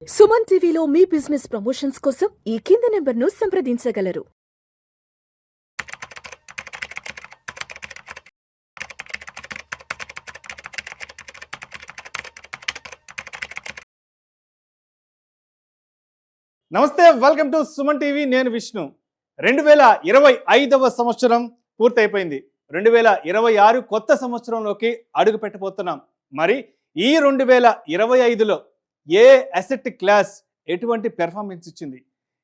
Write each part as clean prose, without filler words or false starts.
సుమన్ టీవీలో మీ business promotions కోసం ఈ కింది నెంబర్ను సంప్రదించగలరు. నమస్తే, వెల్కమ్ టు సుమన్ టీవీ. నేను విష్ణు. 2025వ సంవత్సరం పూర్తయిపోయింది. 2026 కొత్త సంవత్సరంలోకి అడుగు పెట్టబోతున్నాం. మరి ఈ 2025లో ఏ అసెట్ క్లాస్ ఎటువంటి పెర్ఫార్మెన్స్ ఇచ్చింది,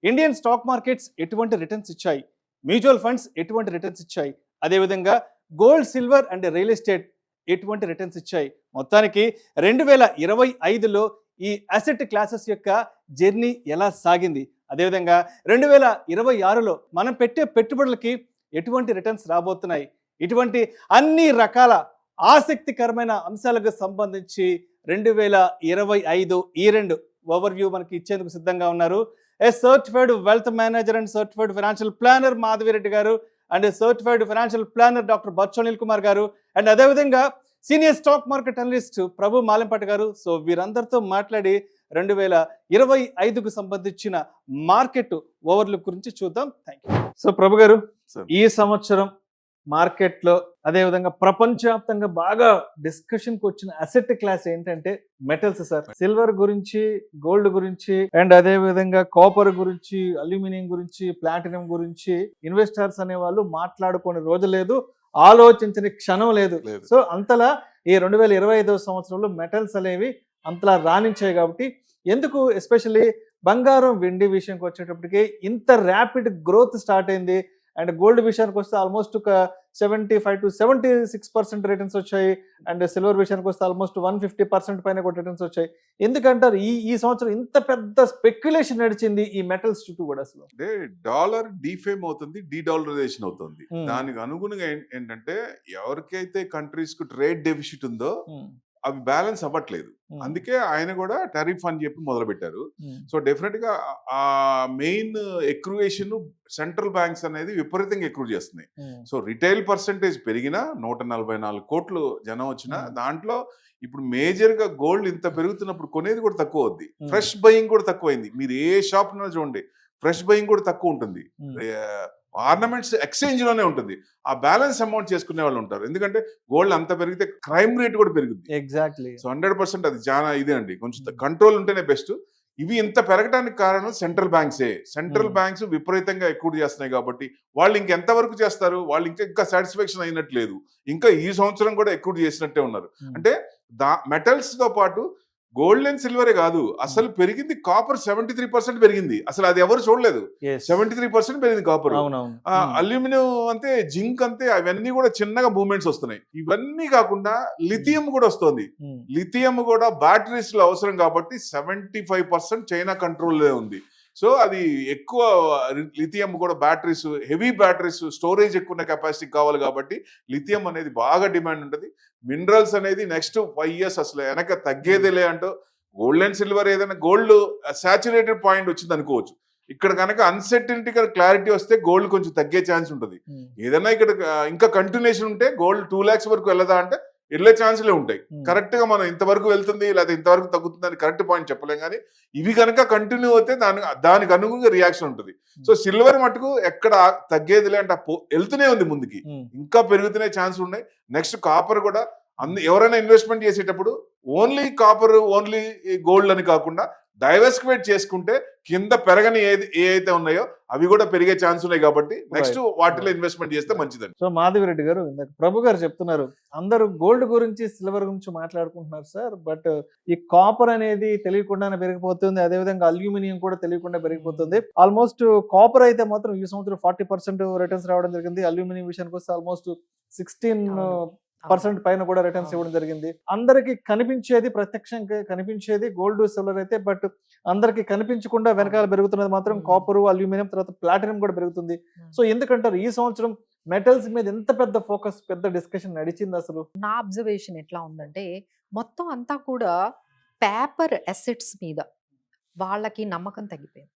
ఇండియన్ స్టాక్ మార్కెట్స్ ఎటువంటి రిటర్న్స్ ఇచ్చాయి, మ్యూచువల్ ఫండ్స్ ఎటువంటి రిటర్న్స్ ఇచ్చాయి, అదేవిధంగా gold, silver and real estate ఎటువంటి రిటర్న్స్ ఇచ్చాయి, మొత్తానికి 2025లో ఈ అసెట్ క్లాసెస్ యొక్క జర్నీ ఎలా సాగింది, అదేవిధంగా 2026లో మనం పెట్టే పెట్టుబడులకి ఎటువంటి రిటర్న్స్ రాబోతున్నాయి, ఇటువంటి అన్ని రకాల ఆసక్తికరమైన అంశాలకు సంబంధించి 2025 ఈ ఓవర్వ్యూ మనకి ఇచ్చేందుకు సిద్ధంగా ఉన్నారు. Certified wealth manager and certified financial planner Madhavi Reddy garu, and certified financial planner doctor Bachchu Anil Kumar garu, and అదేవిధంగా senior stock market analyst Prabhu Malempati garu. So వీరందరితో మాట్లాడి 2025కు సంబంధించిన మార్కెట్ ఓవర్లుక్ గురించి చూద్దాం. Thank you. సో ప్రభు గారు, ఈ సంవత్సరం మార్కెట్లో అదేవిధంగా ప్రపంచవ్యాప్తంగా బాగా డిస్కషన్కి వచ్చిన అసెట్ క్లాస్ ఏంటంటే మెటల్స్ సార్. సిల్వర్ గురించి, గోల్డ్ గురించి, అండ్ అదే విధంగా కాపర్ గురించి, అల్యూమినియం గురించి, ప్లాటినం గురించి ఇన్వెస్టర్స్ అనే వాళ్ళు మాట్లాడుకునే రోజు లేదు, ఆలోచించని క్షణం లేదు. సో అంతలా ఈ 2025 సంవత్సరంలో మెటల్స్ అనేవి అంతలా రాణించాయి. కాబట్టి ఎందుకు ఎస్పెషల్లీ బంగారం, వెండి విషయంకి వచ్చేటప్పటికి ఇంత ర్యాపిడ్ గ్రోత్ స్టార్ట్ అయింది. అండ్ గోల్డ్ విషయానికి వస్తే ఆల్మోస్ట్ ఒక 75 to 76% రిటర్న్స్ వచ్చాయి. అండ్ సిల్వర్ విషయానికి వస్తే ఆల్మోస్ట్ 150% పైన కూడా రిటర్న్స్ వచ్చాయి. ఎందుకంటారు ఈ సంవత్సరం ఇంత పెద్ద స్పెక్యులేషన్ నడిచింది ఈ మెటల్స్ చుట్టూ కూడా? అసలు అంటే డాలర్ డీఫేమ్ అవుతుంది, డీడాలరైజేషన్ అవుతుంది. దానికి అనుగుణంగా ఏంటంటే ఎవరికైతే కంట్రీస్ కు ట్రేడ్ డెఫిసిట్ ఉందో అవి బ్యాలెన్స్ అవ్వట్లేదు. అందుకే ఆయన కూడా టారిఫ్ అని చెప్పి మొదలు పెట్టారు. సో డెఫినెట్ గా ఆ మెయిన్ ఎక్రూయేషన్ సెంట్రల్ బ్యాంక్స్ అనేది విపరీతంగా ఎక్రూ చేస్తున్నాయి. సో రిటైల్ పర్సెంటేజ్ పెరిగినా 144 కోట్లు జనం వచ్చినా దాంట్లో ఇప్పుడు మేజర్ గా గోల్డ్ ఇంత పెరుగుతున్నప్పుడు కొనేది కూడా తక్కువ అవుద్ది, ఫ్రెష్ బయింగ్ కూడా తక్కువైంది. మీరు ఏ షాప్ చూడండి, ఫ్రెష్ బయింగ్ కూడా తక్కువ ఉంటుంది. ఆర్నమెంట్స్ ఎక్స్చేంజ్ లోనే ఉంటుంది. ఆ బ్యాలెన్స్ అమౌంట్ చేసుకునే వాళ్ళు ఉంటారు. ఎందుకంటే గోల్డ్ అంత పెరిగితే క్రైమ్ రేట్ కూడా పెరుగుతుంది. ఎగ్జాక్ట్లీ. సో 100% అది చాలా ఇదే అండి, కొంచెం కంట్రోల్ ఉంటేనే బెస్ట్. ఇవి ఇంత పెరగడానికి కారణం సెంట్రల్ బ్యాంక్సే. సెంట్రల్ బ్యాంక్స్ విపరీతంగా ఎక్కువ చేస్తున్నాయి కాబట్టి వాళ్ళు ఇంకెంత వరకు చేస్తారు, వాళ్ళు ఇంకా సాటిస్ఫాక్షన్ అయినట్లేదు. ఇంకా ఈ సంవత్సరం కూడా ఎక్కువ చేసినట్టే ఉన్నారు. అంటే మెటల్స్ తో పాటు గోల్డ్ అండ్ సిల్వరే కాదు, అసలు పెరిగింది కాపర్ 73% పెరిగింది. అసలు అది ఎవరు చూడలేదు. 73% పెరిగింది కాపర్. అల్యూమినియం అంతే, జింక్ అంతే, అవన్నీ కూడా చిన్నగా మూవ్మెంట్స్ వస్తున్నాయి. ఇవన్నీ కాకుండా లిథియం కూడా వస్తుంది. లిథియం కూడా బ్యాటరీస్ లో అవసరం కాబట్టి 75% చైనా కంట్రోల్లో ఉంది. సో అది ఎక్కువ లిథియం కూడా బ్యాటరీస్, హెవీ బ్యాటరీస్, స్టోరేజ్ ఎక్కువ కెపాసిటీ కావాలి కాబట్టి లిథియం అనేది బాగా డిమాండ్ ఉంటుంది. మినరల్స్ అనేది నెక్స్ట్ 5 years అసలు వెనక తగ్గేదేలే అంటూ గోల్డ్ అండ్ సిల్వర్ ఏదైనా గోల్డ్ సాచురేటెడ్ పాయింట్ వచ్చింది అనుకోవచ్చు. ఇక్కడ కనుక అన్సర్టనిటీ క్లారిటీ వస్తే గోల్డ్ కొంచెం తగ్గే ఛాన్స్ ఉంటుంది. ఏదైనా ఇక్కడ ఇంకా కంటిన్యూషన్ ఉంటే గోల్డ్ 2 lakhs వరకు వెళ్ళదా అంటే వెళ్ళే ఛాన్స్లే ఉంటాయి. కరెక్ట్ గా మనం ఇంతవరకు వెళ్తుంది లేదా ఇంతవరకు తగ్గుతుంది అని కరెక్ట్ పాయింట్ చెప్పలేం. కానీ ఇవి కనుక కంటిన్యూ అయితే దానికి అనుగుణంగా రియాక్షన్ ఉంటుంది. సో సిల్వర్ మటుకు ఎక్కడ తగ్గేదిలే అంటే వెళ్తూనే ఉంది ముందుకి, ఇంకా పెరుగుతూనే ఛాన్స్ ఉన్నాయి. నెక్స్ట్ కాపర్ కూడా ఎవరైనా ఇన్వెస్ట్మెంట్ చేసేటప్పుడు ఓన్లీ కాపర్, ఓన్లీ గోల్డ్ అని కాకుండా డైవర్సిఫైడ్ చేసుకుంటే కింద పెరగని ఏదైతే ఉన్నాయో అవి కూడా పెరిగే ఛాన్స్ ఉన్నాయి. కాబట్టి నెక్స్ట్ వాటిలో ఇన్వెస్ట్మెంట్ చేస్తే మంచిదండి. సో మాధవిరెడ్డి గారు, ప్రభు గారు చెప్తున్నారు అందరూ గోల్డ్ గురించి, సిల్వర్ గురించి మాట్లాడుకుంటున్నారు సార్, బట్ ఈ కాపర్ అనేది తెలియకుండానే పెరిగిపోతుంది, అదేవిధంగా అల్యూమినియం కూడా తెలియకుండా పెరిగిపోతుంది. ఆల్మోస్ట్ కాపర్ అయితే మాత్రం ఈ సంవత్సరం 40% రిటర్న్స్ రావడం జరిగింది. అల్యూమినియం విషయానికి వస్తే ఆల్మోస్ట్ 16% పైన కూడా రిటర్న్స్ ఇవ్వడం జరిగింది. అందరికి కనిపించేది, ప్రత్యక్షంగా కనిపించేది గోల్డ్, సిల్వర్ అయితే, బట్ అందరికి కనిపించకుండా వెనకాల పెరుగుతున్నది మాత్రం కాపర్, అల్యూమినియం, తర్వాత ప్లాటినం కూడా పెరుగుతుంది. సో ఎందుకంటారు ఈ సంవత్సరం మెటల్స్ మీద ఎంత పెద్ద ఫోకస్, పెద్ద డిస్కషన్ నడిచింది? అసలు నా అబ్జర్వేషన్ ఎట్లా ఉందంటే మొత్తం అంతా కూడా పేపర్ అసెట్స్ మీద వాళ్ళకి నమ్మకం తగ్గిపోయింది,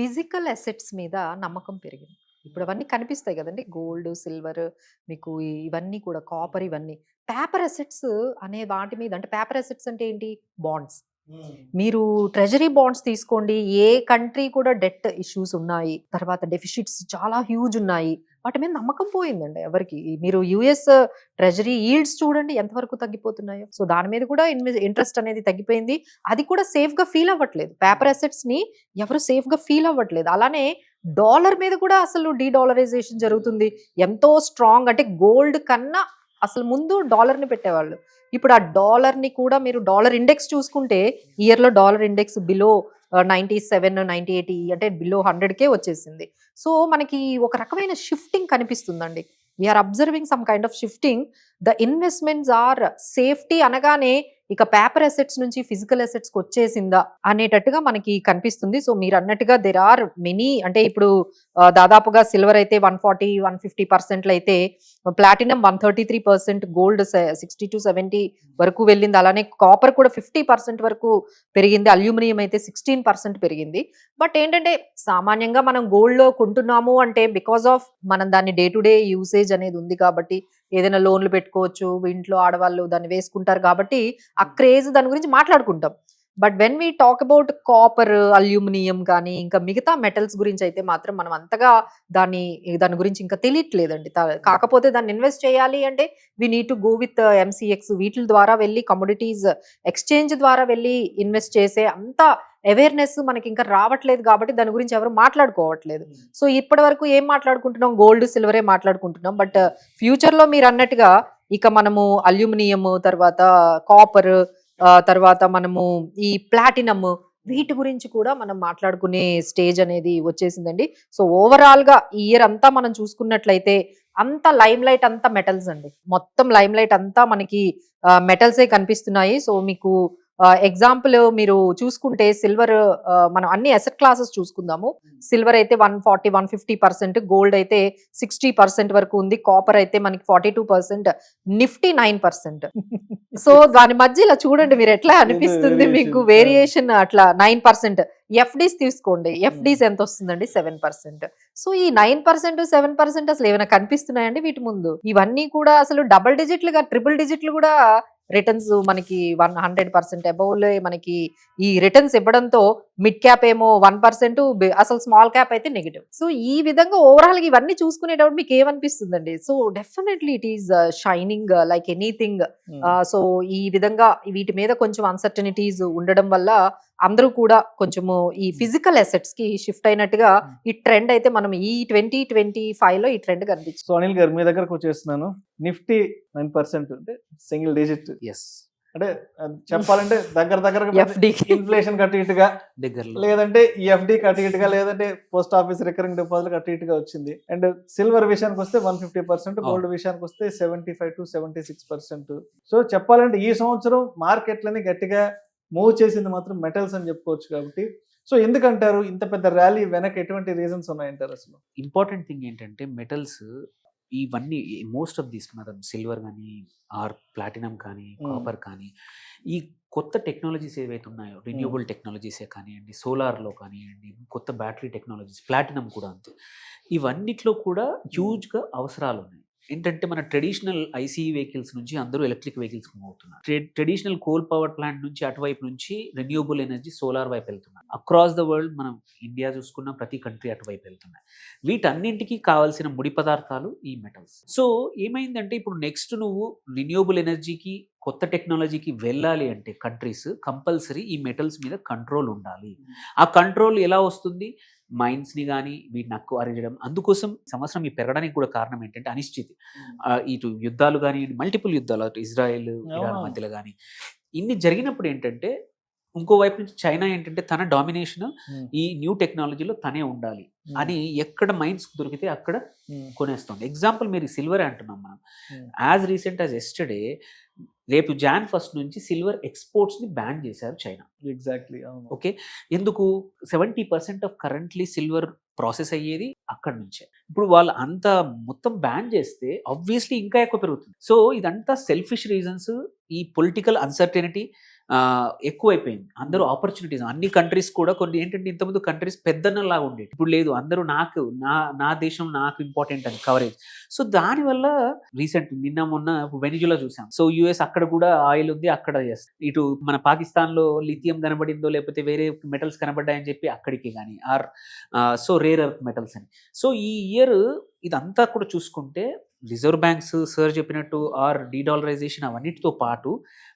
ఫిజికల్ అసెట్స్ మీద నమ్మకం పెరిగింది. ఇప్పుడు అవన్నీ కనిపిస్తాయి కదండి, గోల్డ్, సిల్వర్, మీకు ఇవన్నీ కూడా కాపర్, ఇవన్నీ పేపర్ అసెట్స్ అనే వాటి మీద. అంటే పేపర్ అసెట్స్ అంటే ఏంటి? బాండ్స్, మీరు ట్రెజరీ బాండ్స్ తీసుకోండి, ఏ కంట్రీ కూడా డెట్ ఇష్యూస్ ఉన్నాయి, తర్వాత డెఫిసిట్స్ చాలా హ్యూజ్ ఉన్నాయి, వాటి మీద నమ్మకం పోయిందండి ఎవరికి. మీరు యుఎస్ ట్రెజరీ ఈల్డ్స్ చూడండి ఎంతవరకు తగ్గిపోతున్నాయో. సో దాని మీద కూడా ఇంట్రెస్ట్ అనేది తగ్గిపోయింది. అది కూడా సేఫ్ గా ఫీల్ అవ్వట్లేదు. పేపర్ అసెట్స్ ని ఎవరు సేఫ్ గా ఫీల్ అవ్వట్లేదు. అలానే డాలర్ మీద కూడా అసలు డీడాలరైజేషన్ జరుగుతుంది. ఎంతో స్ట్రాంగ్, అంటే గోల్డ్ కన్నా అసలు ముందు డాలర్ ని పెట్టేవాళ్ళు. ఇప్పుడు ఆ డాలర్ ని కూడా మీరు డాలర్ ఇండెక్స్ చూసుకుంటే ఇయర్ లో డాలర్ ఇండెక్స్ బిలో 97, 98, అంటే బిలో 100కే వచ్చేసింది. సో మనకి ఒక రకమైన షిఫ్టింగ్ కనిపిస్తుందండి. We are observing some kind of shifting. The investments are safety అనగానే ఇక పేపర్ అసెట్స్ నుంచి ఫిజికల్ అసెట్స్ కి వచ్చేసిందా అనేటట్టుగా మనకి కనిపిస్తుంది. సో మీరు అన్నట్టుగా దెర్ ఆర్ మెనీ, అంటే ఇప్పుడు దాదాపుగా సిల్వర్ అయితే 140-150% అయితే, ప్లాటినం 133%, గోల్డ్ 60-70 వరకు వెళ్ళింది. అలానే కాపర్ కూడా 50% వరకు పెరిగింది. అల్యూమినియం అయితే 16% పెరిగింది. బట్ ఏంటంటే సామాన్యంగా మనం గోల్డ్ లో కొంటున్నాము అంటే బికాస్ ఆఫ్ మనం దాన్ని డే టు డే యూసేజ్ అనేది ఉంది కాబట్టి, ఏదైనా లోన్లు పెట్టుకోవచ్చు, ఇంట్లో ఆడవాళ్ళు దాన్ని వేసుకుంటారు కాబట్టి ఆ క్రేజ్ దాని గురించి మాట్లాడుకుంటాం. But when we talk about copper, aluminium కానీ ఇంకా మిగతా మెటల్స్ గురించి అయితే మాత్రం మనం అంతగా దాని గురించి ఇంకా తెలియట్లేదండి. కాకపోతే దాన్ని ఇన్వెస్ట్ చేయాలి అంటే we need to go with MCX, వీటి ద్వారా వెళ్ళి కమోడిటీస్ ఎక్స్చేంజ్ ద్వారా వెళ్ళి ఇన్వెస్ట్ చేసే అంత అవేర్నెస్ మనకి ఇంకా రావట్లేదు కాబట్టి దాని గురించి ఎవరు మాట్లాడుకోవట్లేదు. సో ఇప్పటి వరకు ఏం మాట్లాడుకుంటున్నాం, గోల్డ్ సిల్వరే మాట్లాడుకుంటున్నాం. బట్ ఫ్యూచర్ లో మీరు అన్నట్టుగా ఇక మనము అల్యూమినియం, తర్వాత కాపర్, తర్వాత మనము ఈ ప్లాటినం, వీటి గురించి కూడా మనం మాట్లాడుకునే స్టేజ్ అనేది వచ్చేసిందండి. సో ఓవరాల్ గా ఈ ఇయర్ అంతా మనం చూసుకున్నట్లయితే అంత లైమ్ లైట్ అంతా మెటల్స్ అండి. మొత్తం లైమ్ లైట్ అంతా మనకి మెటల్సే కనిపిస్తున్నాయి. సో మీకు ఎగ్జాంపుల్ మీరు చూసుకుంటే సిల్వర్, మనం అన్ని అసెట్ క్లాసెస్ చూసుకుందాము. సిల్వర్ అయితే 140-150%, గోల్డ్ అయితే 60% వరకు ఉంది, కాపర్ అయితే మనకి 42%, నిఫ్టీ 9%. సో దాని మధ్య ఇలా చూడండి మీరు ఎట్లా అనిపిస్తుంది మీకు వేరియేషన్ అట్లా 9%. ఎఫ్డీస్ తీసుకోండి, ఎఫ్డీస్ ఎంత వస్తుందండి, 7%. సో ఈ 9%, 7% అసలు ఏమైనా కనిపిస్తున్నాయండి వీటి ముందు? ఇవన్నీ కూడా అసలు డబుల్ డిజిట్లుగా, ట్రిపుల్ డిజిట్లు కూడా రిటర్న్స్ మనకి 100% అబౌవ్ మనకి ఈ రిటర్న్స్ ఇవ్వడంతో మిడ్ క్యాప్ ఏమో 1%, అసలు స్మాల్ క్యాప్ అయితే నెగిటివ్. సో ఈ విధంగా ఓవరాల్ గా ఇవన్నీ చూసుకునేటప్పుడు మీకు ఏమనిపిస్తుందండి? So definitely it is shining like anything. So ఈ విధంగా వీటి మీద కొంచెం అన్సర్టనిటీస్ ఉండడం వల్ల అందరూ కూడా కొంచెము ఈ ఫిజికల్ అసెట్స్ కి షిఫ్ట్ అయినట్టుగా ఈ ట్రెండ్ అయితే మనం ఈ 2025 లో ఈ ట్రెండ్ కనిపిస్తుంది. సో అనిల్ గారు మీ దగ్గరకు వచ్చేస్తున్నాను. నిఫ్టీ 9% అంటే సింగిల్ డిజిట్. అంటే చెప్పాలంటే దగ్గర ఇన్ఫ్లేషన్ కట్టి ఇటుగా, లేదంటే ఈ ఎఫ్డి కట్టి ఇటుగా, లేదంటే పోస్ట్ ఆఫీస్ రికరింగ్ డిపాజిట్ కట్టి ఇటుగా వచ్చింది. అండ్ సిల్వర్ విషయానికి వస్తే 150%, గోల్డ్ విషయానికి వస్తే 75-76%. సో చెప్పాలంటే ఈ సంవత్సరం మార్కెట్లని గట్టిగా మూవ్ చేసింది మాత్రం మెటల్స్ అని చెప్పుకోవచ్చు. కాబట్టి సో ఎందుకంటారు ఇంత పెద్ద ర్యాలీ వెనక ఎటువంటి రీజన్స్ ఉన్నాయంటారు? అసలు ఇంపార్టెంట్ థింగ్ ఏంటంటే మెటల్స్ ఇవన్నీ మోస్ట్ ఆఫ్ దిస్ మనం సిల్వర్ కానీ ఆర్ ప్లాటినం కానీ కాపర్ కానీ ఈ కొత్త టెక్నాలజీస్ ఏవైతే ఉన్నాయో, రిన్యూవబుల్ టెక్నాలజీసే కానివ్వండి, సోలార్లో కానివ్వండి, కొత్త బ్యాటరీ టెక్నాలజీస్, ప్లాటినం కూడా అంతే, ఇవన్నిట్లో కూడా హ్యూజ్గా అవసరాలు ఉన్నాయి. ఏంటంటే మన ట్రెడిషనల్ ఐసీ వెహికల్స్ నుంచి అందరూ ఎలక్ట్రిక్ వెహికల్స్ మూవ్ అవుతున్నారు. ట్రెడిషనల్ కోల్ పవర్ ప్లాంట్ నుంచి అటువైపు నుంచి రెన్యూవబుల్ ఎనర్జీ సోలార్ వైపు వెళ్తున్నారు. అక్రాస్ ద వరల్డ్ మనం ఇండియా చూసుకున్న ప్రతి కంట్రీ అటువైపు వెళ్తున్నాయి. వీటన్నింటికి కావాల్సిన ముడి పదార్థాలు ఈ మెటల్స్. సో ఏమైందంటే ఇప్పుడు నెక్స్ట్ నువ్వు రిన్యూవబుల్ ఎనర్జీకి, కొత్త టెక్నాలజీకి వెళ్ళాలి అంటే కంట్రీస్ కంపల్సరీ ఈ మెటల్స్ మీద కంట్రోల్ ఉండాలి. ఆ కంట్రోల్ ఎలా వస్తుంది? మైన్స్ని కానీ వీటిని అక్వైర్ చేయడం. అందుకోసం సంవత్సరం ఈ పెరగడానికి కూడా కారణం ఏంటంటే అనిశ్చితి. ఇటు యుద్ధాలు కానీ, మల్టిపుల్ యుద్ధాలు, అటు ఇజ్రాయెల్ ఇరాన్ మధ్యలో కానీ ఇన్ని జరిగినప్పుడు ఏంటంటే ఇంకోవైపు నుంచి చైనా ఏంటంటే తన డామినేషన్ ఈ న్యూ టెక్నాలజీలో తనే ఉండాలి అని ఎక్కడ మైన్స్ దొరికితే అక్కడ కొనేస్తుంది. ఎగ్జాంపుల్ మీరు సిల్వర్ అంటున్నాం మనం. యాజ్ రీసెంట్ యాజ్ ఎస్టర్డే రేపు Jan 1 నుంచి సిల్వర్ ఎక్స్పోర్ట్స్ ని బ్యాన్ చేశారు చైనా. ఎగ్జాక్ట్లీ. ఓకే, ఎందుకు? 70% ఆఫ్ కరెంట్లీ సిల్వర్ ప్రాసెస్ అయ్యేది అక్కడి నుంచే. ఇప్పుడు వాళ్ళు అంత మొత్తం బ్యాన్ చేస్తే ఆబ్వియస్లీ ఇంకా ఎక్కువ పెరుగుతుంది. సో ఇదంతా సెల్ఫిష్ రీజన్స్, ఈ పొలిటికల్ అన్సర్టెనిటీ ఎక్కువైపోయింది. అందరూ ఆపర్చునిటీస్ అన్ని కంట్రీస్ కూడా కొన్ని ఏంటంటే ఇంతకుముందు కంట్రీస్ పెద్దన్నలాగా ఉండేది, ఇప్పుడు లేదు, అందరూ నాకు నా దేశం నాకు ఇంపార్టెంట్ అని కవరేజ్. సో దానివల్ల రీసెంట్ నిన్న మొన్న వెనిజులా చూసాం. సో యుఎస్ అక్కడ కూడా ఆయిల్ ఉంది, అక్కడ ఇటు మన పాకిస్తాన్ లో లిథియం కనబడిందో లేకపోతే వేరే మెటల్స్ కనబడ్డాయని చెప్పి అక్కడికి కానీ సో రేర్ ఎర్త్ మెటల్స్ అని. సో ఈ ఇయర్ ఇదంతా కూడా చూసుకుంటే రిజర్వ్ బ్యాంక్స్ సార్ చెప్పినట్టు డీడాలరైజేషన్ అవన్నిటితో పాటు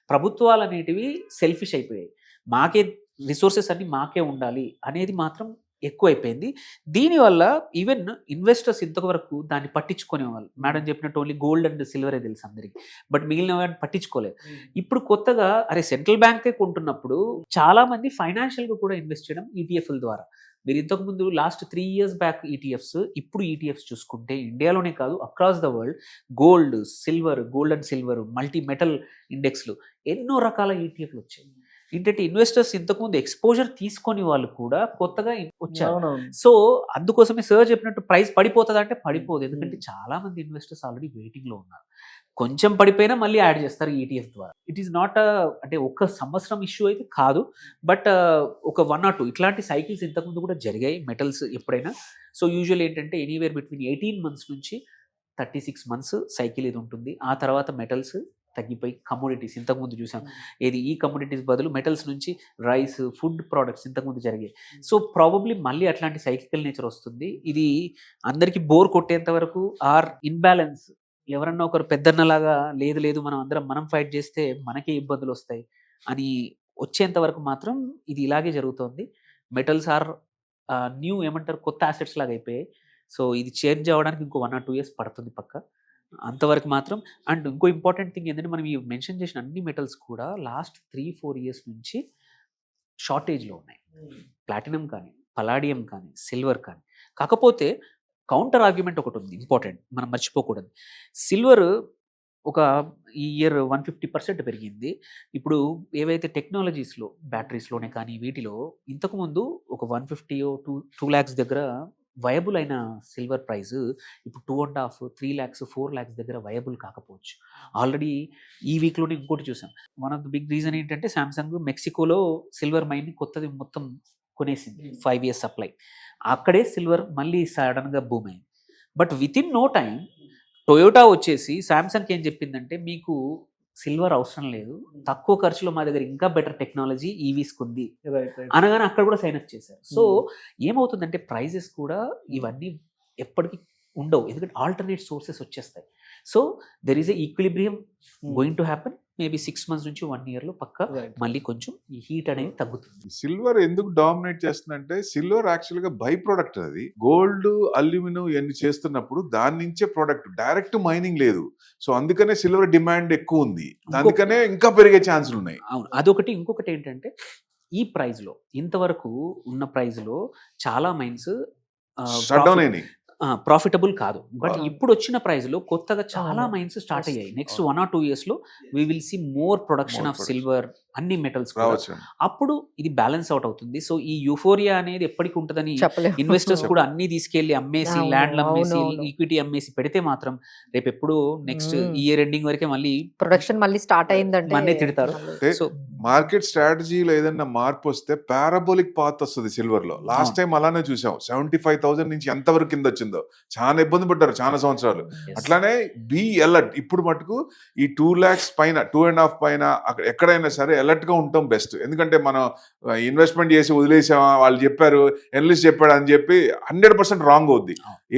ప్రభుత్వాలు అనేటివి సెల్ఫిష్ అయిపోయాయి. మాకే రిసోర్సెస్ అన్ని మాకే ఉండాలి అనేది మాత్రం ఎక్కువైపోయింది. దీనివల్ల ఈవెన్ ఇన్వెస్టర్స్ ఇంతవరకు దాన్ని పట్టించుకునేవాళ్ళు. మేడం చెప్పినట్టు ఓన్లీ గోల్డ్ అండ్ సిల్వరే తెలుసు అందరికి, బట్ మిగిలిన వాటిని పట్టించుకోలేదు. ఇప్పుడు కొత్తగా సెంట్రల్ బ్యాంకే కొంటున్నప్పుడు చాలా మంది ఫైనాన్షియల్గా కూడా ఇన్వెస్ట్ చేయడం ఈటీఎఫ్ల ద్వారా. మీరు ఇంతకుముందు లాస్ట్ 3 years బ్యాక్ ఈటీఎఫ్స్, ఇప్పుడు ఈటీఎఫ్స్ చూసుకుంటే ఇండియాలోనే కాదు across the world gold and silver multi metal ఇండెక్స్లు ఎన్నో రకాల ఈటీఎఫ్లు వచ్చాయి. ఏంటంటే ఇన్వెస్టర్స్ ఇంతకుముందు ఎక్స్పోజర్ తీసుకొని వాళ్ళు కూడా కొత్తగా వచ్చారు. సో అందుకోసమే సార్ చెప్పినట్టు ప్రైస్ పడిపోతుంది అంటే పడిపోదు, ఎందుకంటే చాలా మంది ఇన్వెస్టర్స్ ఆల్రెడీ వెయిటింగ్ లో ఉన్నారు. కొంచెం పడిపోయినా మళ్ళీ యాడ్ చేస్తారు ఈటీఎఫ్ ద్వారా. ఇట్ ఈస్ నాట్ అంటే ఒక సంవత్సరం ఇష్యూ అయితే కాదు, బట్ ఒక 1 or 2 ఇట్లాంటి సైకిల్స్ ఇంతకుముందు కూడా జరిగాయి మెటల్స్ ఎప్పుడైనా. సో యూజువల్ ఏంటంటే ఎనీవేర్ బిట్వీన్ 18 months నుంచి 36 months సైకిల్ ఇది ఉంటుంది. ఆ తర్వాత మెటల్స్ తగ్గిపోయి కమోడిటీస్ ఇంతకుముందు చూసాం, ఈ కమోడిటీస్ బదులు మెటల్స్ నుంచి రైస్, ఫుడ్ ప్రోడక్ట్స్ ఇంతకుముందు జరిగాయి. సో ప్రాబబ్లీ మళ్ళీ అట్లాంటి సైక్లికల్ నేచర్ వస్తుంది. ఇది అందరికీ బోర్ కొట్టేంత వరకు ఇన్బ్యాలెన్స్, ఎవరన్నా ఒకరు పెద్దన్నలాగా లేదు మనం ఫైట్ చేస్తే మనకే ఇబ్బందులు వస్తాయి అని వచ్చేంత వరకు మాత్రం ఇది ఇలాగే జరుగుతోంది. మెటల్స్ న్యూ ఏమంటారు కొత్త అసెట్స్ లాగా అయిపోయాయి. సో ఇది చేంజ్ అవ్వడానికి ఇంకో 1 or 2 years పడుతుంది పక్క. అంతవరకు మాత్రం. అండ్ ఇంకో ఇంపార్టెంట్ థింగ్ ఏంటంటే మనం ఈ మెన్షన్ చేసిన అన్ని మెటల్స్ కూడా లాస్ట్ 3-4 years నుంచి షార్టేజ్లో ఉన్నాయి. ప్లాటినం కానీ, పలాడియం కానీ, సిల్వర్ కానీ. కాకపోతే కౌంటర్ ఆర్గ్యుమెంట్ ఒకటి ఉంది ఇంపార్టెంట్, మనం మర్చిపోకూడదు. సిల్వర్ ఈ ఇయర్ 150% పెరిగింది. ఇప్పుడు ఏవైతే టెక్నాలజీస్లో బ్యాటరీస్లోనే కానీ వీటిలో ఇంతకుముందు ఒక 150 or 2 lakhs దగ్గర వయబుల్ అయిన సిల్వర్ ప్రైస్ ఇప్పుడు 2.5, 3 lakhs, 4 lakhs దగ్గర వయబుల్ కాకపోవచ్చు. ఆల్రెడీ ఈ వీక్లోనే ఇంకోటి చూసాం. One of the big reason ఏంటంటే శాంసంగ్ మెక్సికోలో సిల్వర్ మైన్ కొత్తది మొత్తం కొనేసింది, 5 years సప్లై. అక్కడే సిల్వర్ మళ్ళీ సడన్గా బూమ్ అయింది. But with in no time Toyota వచ్చేసి శాంసంగ్కి ఏం చెప్పిందంటే మీకు సిల్వర్ అవసరం లేదు, తక్కువ ఖర్చులో మా దగ్గర ఇంకా బెటర్ టెక్నాలజీ ఈవీస్కి ఉంది అనగానే అక్కడ కూడా సైన్ అప్ చేశారు. సో ఏమవుతుందంటే ప్రైజెస్ కూడా ఇవన్నీ ఎప్పటికీ ఉండవు, ఎందుకంటే ఆల్టర్నేట్ సోర్సెస్ వచ్చేస్తాయి. So there is a equilibrium going to happen. Maybe 6 months నుంచి 1 yearలో పక్క మళ్ళీ కొంచెం ఈ హీట్ అనేది తగ్గుతుంది. సిల్వర్ ఎందుకు డామినేట్ చేస్తుందంటే సిల్వర్ యాక్చువల్ గా బై ప్రొడక్ట్. అది గోల్డ్, అల్యూమినియం ఇవన్నీ చేస్తున్నప్పుడు దాని నుంచే ప్రొడక్ట్, డైరెక్ట్ మైనింగ్ లేదు. సో అందుకనే సిల్వర్ డిమాండ్ ఎక్కువ ఉంది, అందుకనే ఇంకా పెరిగే ఛాన్సులు ఉన్నాయి. అవును, అదొకటి. ఇంకొకటి ఏంటంటే ఈ ప్రైస్ లో, ఇంతవరకు ఉన్న ప్రైస్ లో చాలా మైన్స్ షట్ డౌన్ అయినాయి, ప్రాఫిటబుల్ కాదు. బట్ ఇప్పుడు వచ్చిన ప్రైస్ లో కొత్తగా చాలా మైన్స్ స్టార్ట్ అయ్యాయి. నెక్స్ట్ 1 or 2 years లో we will see more production of silver, అన్ని మెటల్స్. అప్పుడు ఇది బ్యాలెన్స్ అవుట్ అవుతుంది. సో ఈ యూఫోరియా అనేది ఎప్పటికి ఉంటుందని ఇన్వెస్టర్స్ కూడా అన్ని తీసుకెళ్లి అమ్మేసి, ల్యాండ్లు అమ్మేసి, ఈక్విటీ అమ్మేసి పెడితే మాత్రం రేపు ఎప్పుడు నెక్స్ట్ ఇయర్ ఎండింగ్ వరకే మళ్ళీ ప్రొడక్షన్ మళ్ళీ స్టార్ట్ అయిందంటే మళ్ళీ తిడతారు. సో మార్కెట్ స్ట్రాటజీలో ఏదైనా మార్పు వస్తే పారాబోలిక్ పాత్ వస్తుంది సిల్వర్ లో. లాస్ట్ టైం అలానే చూసాం, 75,000 నుంచి ఎంతవరకు కింద వచ్చిందో చాలా ఇబ్బంది పడ్డారు చాలా సంవత్సరాలు. అట్లానే బి అలర్ట్. ఇప్పుడు మటుకు ఈ 2 lakhs పైన, 2.5 పైన ఎక్కడైనా సరే అలర్ట్ గా ఉంటాం బెస్ట్. ఎందుకంటే మనం ఇన్వెస్ట్మెంట్ చేసి వదిలేసామా, వాళ్ళు చెప్పారు, ఎనలిస్ట్ చెప్పాడు అని చెప్పి 100% రాంగ్ అవుద్ది.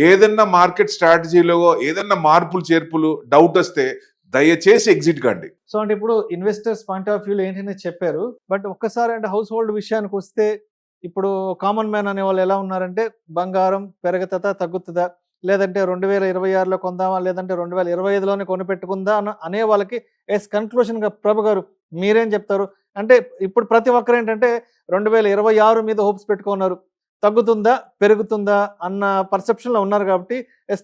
ఏదన్నా మార్కెట్ స్ట్రాటజీలో ఏదన్నా మార్పులు చేర్పులు డౌట్ వస్తే దయచేసి ఎగ్జిట్ కండి. సో అంటే ఇప్పుడు ఇన్వెస్టర్స్ పాయింట్ ఆఫ్ వ్యూలో ఏంటనే చెప్పారు. బట్ ఒక్కసారి అంటే హౌస్ హోల్డ్ విషయానికి వస్తే ఇప్పుడు కామన్ మ్యాన్ అనే వాళ్ళు ఎలా ఉన్నారంటే బంగారం పెరుగుతుందా తగ్గుతుందా, లేదంటే 2026లో కొందామా, లేదంటే 2025లోనే కొనిపెట్టుకుందా అనే వాళ్ళకి కన్క్లూషన్గా ప్రభు గారు మీరేం చెప్తారు? అంటే ఇప్పుడు ప్రతి ఒక్కరు ఏంటంటే 2026 మీద హోప్స్ పెట్టుకున్నారు, తగ్గుతుందా పెరుగుతుందా అన్న పర్సెప్షన్లో ఉన్నారు. కాబట్టి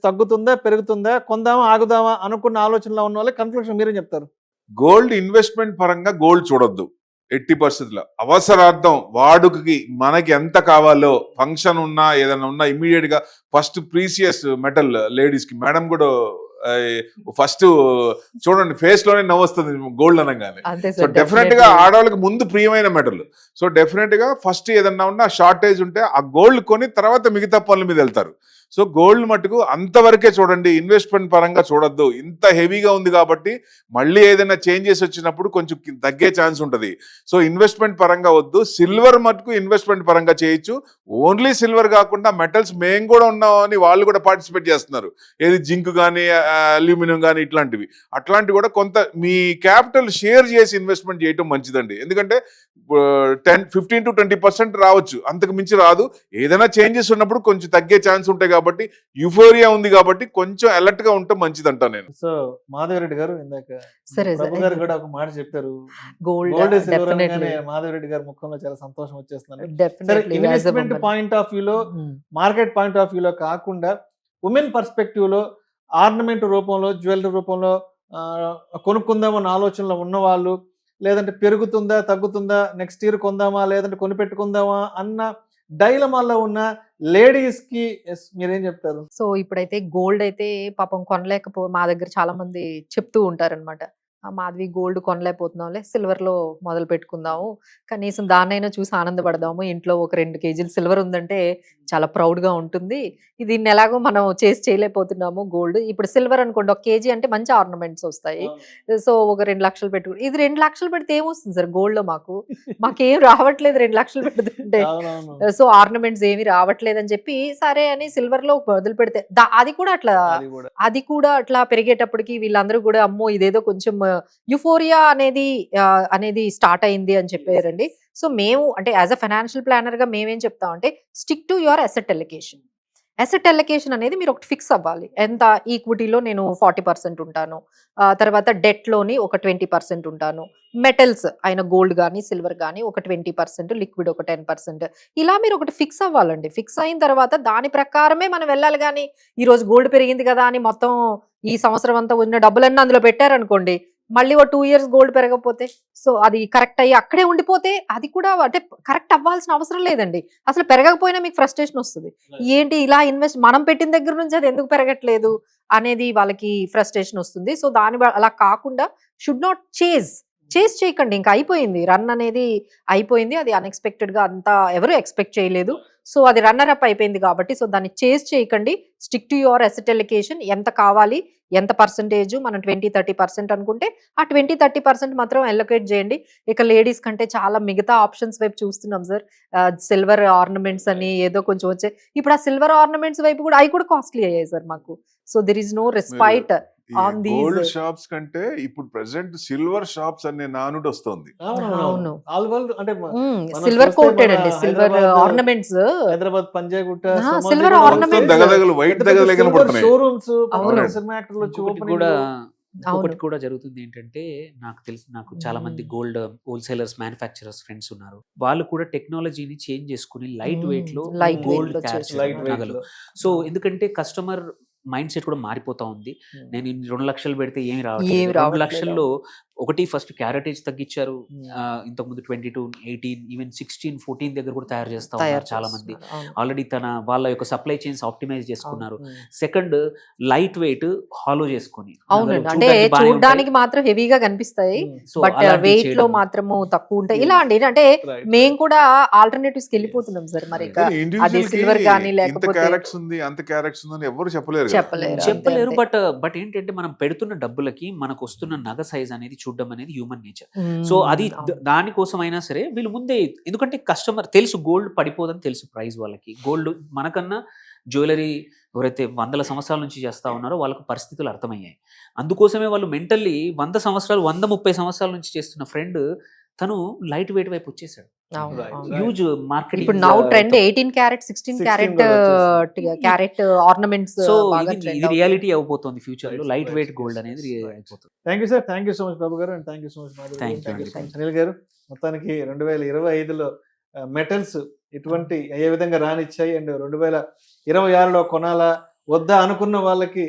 తగ్గుతుందా పెరుగుతుందా, కొందామా ఆగుదామా అనుకున్న ఆలోచనలో ఉన్న వాళ్ళకి కన్క్లూషన్ మీరేం చెప్తారు? గోల్డ్ ఇన్వెస్ట్మెంట్ పరంగా గోల్డ్ చూడొద్దు ఎట్టి పరిస్థితుల్లో. అవసరార్థం వాడుకకి మనకి ఎంత కావాలో, ఫంక్షన్ ఉన్నా ఏదైనా ఉన్నా ఇమీడియట్ గా ఫస్ట్ ప్రీసియస్ మెటల్ లేడీస్ కి, మేడం కూడా ఫస్ట్ చూడండి ఫేస్ లోనే నవ్వు వస్తుంది గోల్డ్ అనగానే. అంతే సో సార్ డెఫినెట్ గా ఆడవాళ్ళకి ముందు ప్రియమైన మెటల్. సో డెఫినెట్ గా ఫస్ట్ ఏదన్నా ఉన్నా షార్టేజ్ ఉంటే ఆ గోల్డ్ కొని తర్వాత మిగతా పనుల మీద వెళ్తారు. సో గోల్డ్ మటుకు అంతవరకే చూడండి, ఇన్వెస్ట్మెంట్ పరంగా చూడొద్దు. ఇంత హెవీగా ఉంది కాబట్టి మళ్ళీ ఏదైనా చేంజెస్ వచ్చినప్పుడు కొంచెం తగ్గే ఛాన్స్ ఉంటుంది. సో ఇన్వెస్ట్మెంట్ పరంగా వద్దు. సిల్వర్ మటుకు ఇన్వెస్ట్మెంట్ పరంగా చేయొచ్చు. ఓన్లీ సిల్వర్ కాకుండా మెటల్స్ మేము కూడా ఉన్నామని వాళ్ళు కూడా పార్టిసిపేట్ చేస్తున్నారు. ఏది జింక్ కానీ అల్యూమినియం కానీ ఇట్లాంటివి. అట్లాంటివి కూడా కొంత మీ క్యాపిటల్ షేర్ చేసి ఇన్వెస్ట్మెంట్ చేయటం మంచిదండి. ఎందుకంటే 15 to 20% రావచ్చు, అంతకు మించి రాదు. ఏదైనా చేంజెస్ ఉన్నప్పుడు కొంచెం తగ్గే ఛాన్స్ ఉంటాయి కాబట్టి యూఫోరియా ఉంది కాబట్టి కొంచెం అలర్ట్ గా ఉంటే మంచిది అంటా నేను. సో మాధవరెడ్డి గారు ఇందాక సరే ప్రభు గారు కూడా ఒక మాట చెప్పారు, గోల్డ్ గోల్డ్ సిల్వర్ అనగానే డెఫినెట్లీ మాధవరెడ్డి గారి ముఖంలో చాలా సంతోషం వచ్చేస్తుంది. సరే, డెఫినెట్లీ ఇన్వెస్ట్మెంట్ పాయింట్ ఆఫ్ వ్యూలో, మార్కెట్ పాయింట్ ఆఫ్ వ్యూలో కాకుండా ఉమెన్ పర్స్పెక్టివ్ లో ఆర్నమెంట్ రూపంలో, జ్యువెలరీ రూపంలో కొనుక్కుందామన్న ఆలోచనలో ఉన్నవాళ్ళు, లేదంటే పెరుగుతుందా తగ్గుతుందా, నెక్స్ట్ ఇయర్ కొందామా లేదంటే కొనిపెట్టుకుందామా అన్న డైలమాల్లో ఉన్న లేడీస్ కి మీరేం చెప్తారు? సో ఇప్పుడైతే గోల్డ్ అయితే పాపం మా దగ్గర చాలా మంది చెప్తూ ఉంటారనమాట, మాధవి గోల్డ్ కొనలేకపోతున్నాంలే, సిల్వర్ లో మొదలు పెట్టుకుందాము, కనీసం దాన్నైనా చూసి ఆనందపడదాము, ఇంట్లో ఒక 2 kgs సిల్వర్ ఉందంటే చాలా ప్రౌడ్ గా ఉంటుంది, దీన్ని ఎలాగో మనం చేయలేకపోతున్నాము గోల్డ్. ఇప్పుడు సిల్వర్ అనుకోండి 1 kg అంటే మంచి ఆర్నమెంట్స్ వస్తాయి, సో ఒక 2 లక్షలు పెట్టుకుని, ఇది 2 లక్షలు పెడితే ఏమొస్తుంది సార్ గోల్డ్ లో, మాకేం రావట్లేదు 2 లక్షలు పెడుతుంటే, సో ఆర్నమెంట్స్ ఏమి రావట్లేదు అని చెప్పి సరే అని సిల్వర్ లో మొదలు పెడితే అది కూడా అట్లా పెరిగేటప్పటికి వీళ్ళందరూ కూడా అమ్మో ఇదేదో కొంచెం యుఫోరియా అనేది స్టార్ట్ అయింది అని చెప్పారండి. సో మేము అంటే యాజ్ అ ఫైనాన్షియల్ ప్లానర్ గా మేమేం చెప్తామంటే, stick to your asset allocation. Asset allocation అనేది మీరు ఒకటి ఫిక్స్ అవ్వాలి. ఎంత ఈక్విటీలో నేను 40% ఉంటాను, తర్వాత డెట్ లోని ఒక 20% ఉంటాను, మెటల్స్ అయిన గోల్డ్ కానీ సిల్వర్ కానీ ఒక 20%, లిక్విడ్ ఒక 10%, ఇలా మీరు ఒకటి ఫిక్స్ అవ్వాలండి. ఫిక్స్ అయిన తర్వాత దాని ప్రకారమే మనం వెళ్ళాలి. కానీ ఈ రోజు గోల్డ్ పెరిగింది కదా అని మొత్తం ఈ సంవత్సరం అంతా ఉన్న డబ్బులన్నీ అందులో పెట్టారనుకోండి, మళ్ళీ ఒక 2 years గోల్డ్ పెరగకపోతే, సో అది కరెక్ట్ అయ్యి అక్కడే ఉండిపోతే అది కూడా అంటే కరెక్ట్ అవ్వాల్సిన అవసరం లేదండి. అసలు పెరగకపోయినా మీకు ఫ్రస్ట్రేషన్ వస్తుంది, ఏంటి ఇలా మనం పెట్టిన దగ్గర నుంచి అది ఎందుకు పెరగట్లేదు అనేది వాళ్ళకి ఫ్రస్ట్రేషన్ వస్తుంది. సో అలా కాకుండా షుడ్ నాట్ చేజ్ చేయకండి. ఇంకా అయిపోయింది, రన్ అనేది అయిపోయింది, అది అన్ఎక్స్పెక్టెడ్ గా అంతా ఎవరు ఎక్స్పెక్ట్ చేయలేదు, సో అది రన్నర్ అప్ అయిపోయింది కాబట్టి సో దాన్ని చేజ్ చేయకండి. Stick to your asset allocation. ఎంత కావాలి, ఎంత పర్సంటేజ్, మనం 20-30% అనుకుంటే ఆ 20-30% మాత్రం అలొకేట్ చేయండి. ఇక లేడీస్ కంటే చాలా మిగతా ఆప్షన్స్ వైపు చూస్తున్నాం సార్. సిల్వర్ ఆర్నమెంట్స్ అని ఏదో కొంచెం వచ్చాయి. ఇప్పుడు ఆ సిల్వర్ ఆర్నమెంట్స్ వైపు కూడా అవి కూడా కాస్ట్లీ అయ్యాయి సార్ మాకు. So there is no respite on these. Gold shops కంటే ఇప్పుడు ప్రెసెంట్ సిల్వర్ షాప్స్ అనే నానుడు వస్తుంది. అవును, అంటే సిల్వర్ కోటెడ్ అండి, silver ornaments, Hyderabad Panjagutta silver ornaments, దగదగలు వైట్ దగదలు షోరూమ్స్ ఒకటి కూడా జరుగుతుంది ఏంటంటే, నాకు చాలా మంది గోల్డ్ హోల్సేలర్స్, మ్యానుఫ్యాక్చరర్స్ ఫ్రెండ్స్ ఉన్నారు. వాళ్ళు కూడా టెక్నాలజీని చేంజ్ చేసుకుని లైట్ వెయిట్ లో గోల్డ్ నగలు. సో ఎందుకంటే కస్టమర్ మైండ్ సెట్ కూడా మారిపోతా ఉంది. నేను 2 లక్షలు పెడితే ఏమి రావట్లేదు, 2 లక్షల్లో ఒకటి ఫస్ట్ క్యారెటేజ్ తగ్గించారు. ఇంతకుముందు 22, 18, ఈవెన్ 16, 14 దగ్గర కూడా తయారు చేస్తా ఉన్నారు చాలా మంది. ఆల్రెడీ వాళ్ళ యొక్క సప్లై చైన్స్ ఆప్టిమైజ్ చేసుకున్నారు. సెకండ్, లైట్ వెయిట్ హాలో చేసుకొని, అంటే చూడడానికి మాత్రం హెవీగా కనిపిస్తాయి, బట్ వెయిట్ లో మాత్రము తక్కువ ఉంటాయి. ఇలా అండి, అంటే మేము కూడా ఆల్టర్నేటివ్స్ కి వెళ్ళిపోతున్నాం సార్. మరి అది సిల్వర్ కానీ లేకపోతే ఎవరు చెప్పలేరు. బట్ ఏంటంటే మనం పెడుతున్న డబ్బులకి మనకు వస్తున్న నగ సైజ్ అనేది చూడడం అనేది హ్యూమన్ నేచర్. సో అది దానికోసం అయినా సరే వీళ్ళు ముందే, ఎందుకంటే కస్టమర్ తెలుసు గోల్డ్ పడిపోదని తెలుసు ప్రైస్ వాళ్ళకి. గోల్డ్ మనకన్నా జ్యువెలరీ ఎవరైతే 100 సంవత్సరాల నుంచి చేస్తా ఉన్నారో వాళ్ళకు పరిస్థితులు అర్థమయ్యాయి. అందుకోసమే వాళ్ళు మెంటల్లీ 100 సంవత్సరాలు 130 సంవత్సరాల నుంచి చేస్తున్న ఫ్రెండ్ తను లైట్ వెయిట్ వైపు వచ్చేసాడు. Huge market. ఇప్పుడు now trend 18 carat 16 carat ornaments. So ఇది రియాలిటీ అయిపోతుంది ఫ్యూచర్ లో, లైట్ వెయిట్ గోల్డ్ అనేది అయిపోతుంది. Thank you sir, thank you so much Babu garu, and thank you so much Anil garu. మొత్తానికి 2025లో మెటల్స్ ఎటువంటి ఏ విధంగా రానిచ్చాయి, అండ్ 2026లో కొనాలా వద్దా అనుకున్న వాళ్ళకి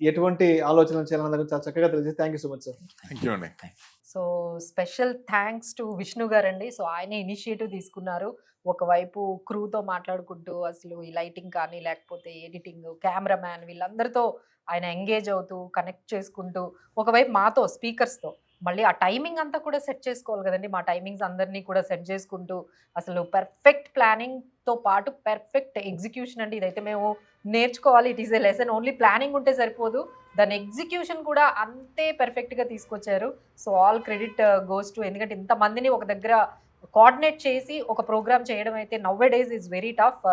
ఎటువంటి ఆలోచనలు చేయాలన్న దాని గురించి చాలా చక్కగా తెలియజేసి thank you so much sir. Thank you అండి. So special thanks to Vishnu గారండి. సో ఆయన ఇనిషియేటివ్ తీసుకున్నారు. ఒకవైపు క్రూతో మాట్లాడుకుంటూ అసలు ఈ లైటింగ్ కానీ లేకపోతే ఎడిటింగ్, కెమెరామ్యాన్ వీళ్ళందరితో ఆయన ఎంగేజ్ అవుతూ కనెక్ట్ చేసుకుంటూ, ఒకవైపు మాతో స్పీకర్స్తో మళ్ళీ ఆ టైమింగ్ అంతా కూడా సెట్ చేసుకోవాలి కదండి. మా టైమింగ్స్ అందరినీ కూడా సెట్ చేసుకుంటూ అసలు పర్ఫెక్ట్ ప్లానింగ్తో పాటు పర్ఫెక్ట్ ఎగ్జిక్యూషన్ అండి. ఇదైతే మేము నేర్చుకోవాలి. It is a lesson. Only planning ఉంటే సరిపోదు, దాని ఎగ్జిక్యూషన్ కూడా అంతే పర్ఫెక్ట్గా తీసుకొచ్చారు. So all credit goes to, ఎందుకంటే ఇంతమందిని ఒక దగ్గర కోఆర్డినేట్ చేసి ఒక ప్రోగ్రామ్ చేయడం అయితే now days is very tough.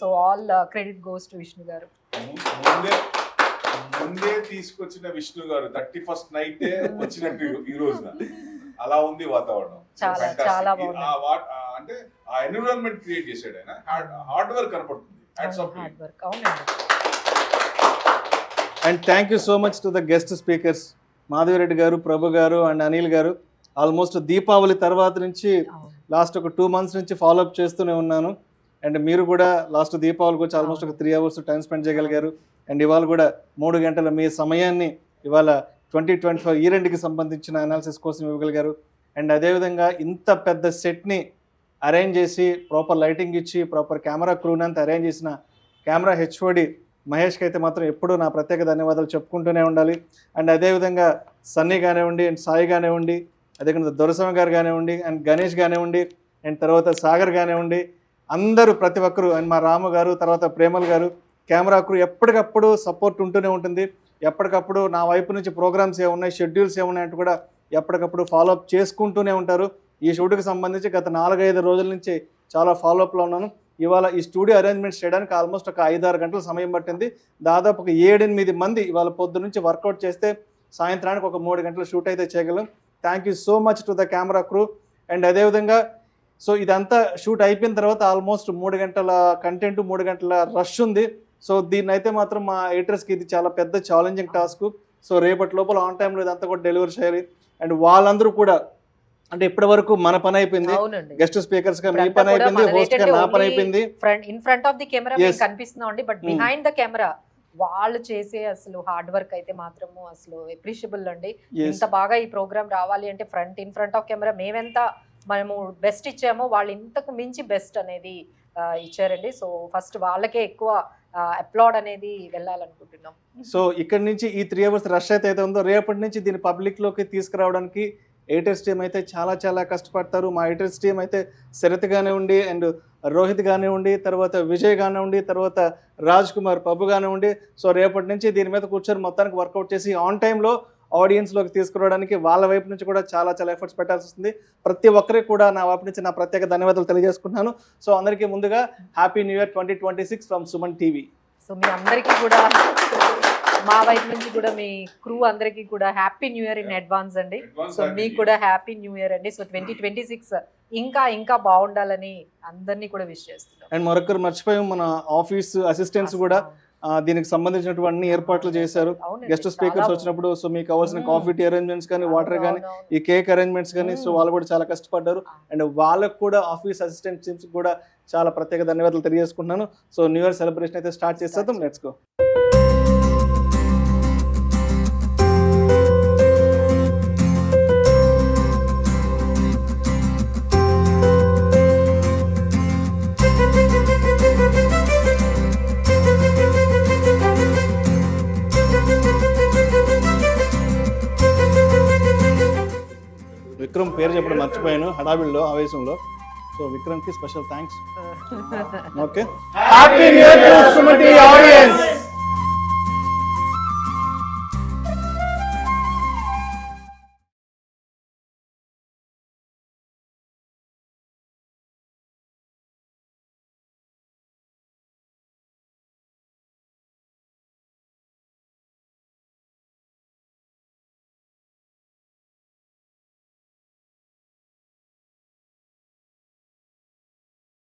So all credit goes to Vishnu గారు. ముందే తీసుకొచ్చిన విష్ణు గారు 31st నైట్ వచ్చినట్టు ఈ రోజున అలా ఉంది వాతావరణం. చాలా Fantastic. చాలా బాగుంది. అంటే ఆ ఎన్విరాన్మెంట్ క్రియేట్ చేశాడు ఆయన. హార్డ్ వర్క్ కనపడుతుంది. Hats off to you. Hard work. అవునండి. And thank you so much to the guest speakers Madhavi Reddy garu, Prabhu గారు అండ్ అనిల్ గారు. ఆల్మోస్ట్ దీపావళి తర్వాత నుంచి లాస్ట్ ఒక 2 months నుంచి ఫాలోఅప్ చేస్తూనే ఉన్నాను. అండ్ మీరు కూడా లాస్ట్ దీపావళికి వచ్చి ఆల్మోస్ట్ ఒక 3 hours టైం స్పెండ్ చేయగలిగారు. అండ్ ఇవాళ కూడా 3 గంటల మీ సమయాన్ని ఇవాళ 2025 ఇయర్ ఎండ్కి సంబంధించిన అనాలిసిస్ కోసం ఇవ్వగలిగారు. అండ్ అదేవిధంగా ఇంత పెద్ద సెట్ని అరేంజ్ చేసి ప్రాపర్ లైటింగ్ ఇచ్చి ప్రాపర్ కెమెరా క్రూని అంతా అరేంజ్ చేసిన కెమెరా హెచ్ఓడి మహేష్కి అయితే మాత్రం ఎప్పుడూ నా ప్రత్యేక ధన్యవాదాలు చెప్పుకుంటూనే ఉండాలి. అండ్ అదేవిధంగా సన్నీ కానివ్వండి, అండ్ సాయి కానివ్వండి, అదేవిధంగా దొరస్వామి గారు కానివ్వండి, అండ్ గణేష్ కానివ్వండి, అండ్ తర్వాత సాగర్ కానివ్వండి, అందరూ ప్రతి ఒక్కరు, అండ్ మా రాము గారు, తర్వాత ప్రేమల్ గారు, కెమెరా క్రూ ఎప్పటికప్పుడు సపోర్ట్ ఉంటూనే ఉంటుంది. ఎప్పటికప్పుడు నా వైపు నుంచి ప్రోగ్రామ్స్ ఏమున్నాయి, షెడ్యూల్స్ ఏమున్నాయంటూ కూడా ఎప్పటికప్పుడు ఫాలోఅప్ చేసుకుంటూనే ఉంటారు. ఈ షూట్కి సంబంధించి గత 4-5 రోజుల నుంచి చాలా ఫాలోఅప్లో ఉన్నాను. ఇవాళ ఈ స్టూడియో అరేంజ్మెంట్స్ చేయడానికి ఆల్మోస్ట్ ఒక 5-6 గంటల సమయం పట్టింది. దాదాపు ఒక 7-8 మంది ఇవాళ పొద్దు నుంచి వర్కౌట్ చేస్తే సాయంత్రానికి ఒక 3 గంటల షూట్ అయితే చేయగలం. Thank you so much to the camera crew. And అదేవిధంగా సో ఇదంతా షూట్ అయిపోయిన తర్వాత ఆల్మోస్ట్ 3 గంటల కంటెంట్, 3 గంటల రష్ ఉంది. సో దీన్ని అయితే మాత్రం మా ఎడిటర్స్కి ఇది చాలా పెద్ద ఛాలెంజింగ్ టాస్క్. సో రేపటి లోపల ఆన్ టైంలో ఇదంతా కూడా డెలివరీ చేయాలి. అండ్ వాళ్ళందరూ కూడా అంటే ఇప్పటి వరకు మన పని అయిపోయింది, గెస్ట్ స్పీకర్స్ గా మీ పని అయిపోయింది, హోస్ట్ గా నా పని అయిపోయింది. In front of the camera కనిపిస్తున్నాం అండి, బట్ బిహైండ్ ద కెమెరా వాళ్ళు చేసే అసలు హార్డ్ వర్క్ అయితే మాత్రము అసలు అప్రిషియబుల్ అండి. ఇంత బాగా ఈ ప్రోగ్రామ్ రావాలి అంటే ఇన్ ఫ్రంట్ ఆఫ్ కెమెరా మేమెంత మనము బెస్ట్ ఇచ్చామో వాళ్ళు ఇంతకు మించి బెస్ట్ అనేది ఇచ్చారండి. సో ఫస్ట్ వాళ్ళకే ఎక్కువ అప్లాడ్ అనేది వెళ్ళాలనుకుంటున్నాం. సో ఇక్కడ నుంచి ఈ 3 hours రష్ అయితే ఉందో రేపటి నుంచి దీన్ని పబ్లిక్ లోకి తీసుకురావడానికి ఎడిటర్స్ టీమ్ అయితే చాలా చాలా కష్టపడతారు. మా ఎడిటర్స్ టీమ్ అయితే శరత్ కానివ్వండి, అండ్ రోహిత్ కానివ్వండి, తర్వాత విజయ్ కానివ్వండి, తర్వాత రాజ్ కుమార్, పబ్బు కానివ్వండి. సో రేపటి నుంచి దీని మీద కూర్చొని మొత్తానికి వర్కౌట్ చేసి ఆన్ టైంలో ఆడియన్స్లోకి తీసుకురావడానికి వాళ్ళ వైపు నుంచి కూడా చాలా చాలా ఎఫర్ట్స్ పెట్టాల్సి వస్తుంది. ప్రతి ఒక్కరికి కూడా నా వైపు నుంచి నా ప్రత్యేక ధన్యవాదాలు తెలియజేసుకుంటున్నాను. సో అందరికీ ముందుగా happy new year 2026 from Suman TV. So మీ అందరికీ కూడా మా వైపు నుంచి కూడా మీ క్రూ అందరికీ కూడా happy new year in advance అండి. సో మీకు కూడా హ్యాపీ న్యూ ఇయర్ అండి. సో 2026 ఇంకా ఇంకా బాగుండాలని అందరినీ కూడా విష్ చేస్తున్నాం. అండ్ మరొకరు మర్చిపోయాం, మన ఆఫీస్ అసిస్టెంట్స్ కూడా దీనికి సంబంధించినటువంటి ఏర్పాట్లు చేశారు. గెస్ట్ స్పీకర్స్ వచ్చినప్పుడు సో మీకు కావాల్సిన కాఫీ టీ అరేంజ్మెంట్స్ కానీ, వాటర్ కానీ, ఈ కేక్ అరేంజ్మెంట్స్ కానీ, సో వాళ్ళు కూడా చాలా కష్టపడ్డారు. అండ్ వాళ్ళకు కూడా ఆఫీస్ అసిస్టెంట్ టీమ్స్ కూడా చాలా ప్రత్యేక ధన్యవాదాలు తెలియజేసుకుంటున్నాను. సో న్యూ ఇయర్ సెలబ్రేషన్ అయితే స్టార్ట్ చేసేద్దాం. Let's go. విక్రమ్ పేరు చెప్పడం మర్చిపోయాను హడావిడిలో, ఆవేశంలో. సో విక్రమ్ కి special thanks. Okay, happy new year to Suman TV audience.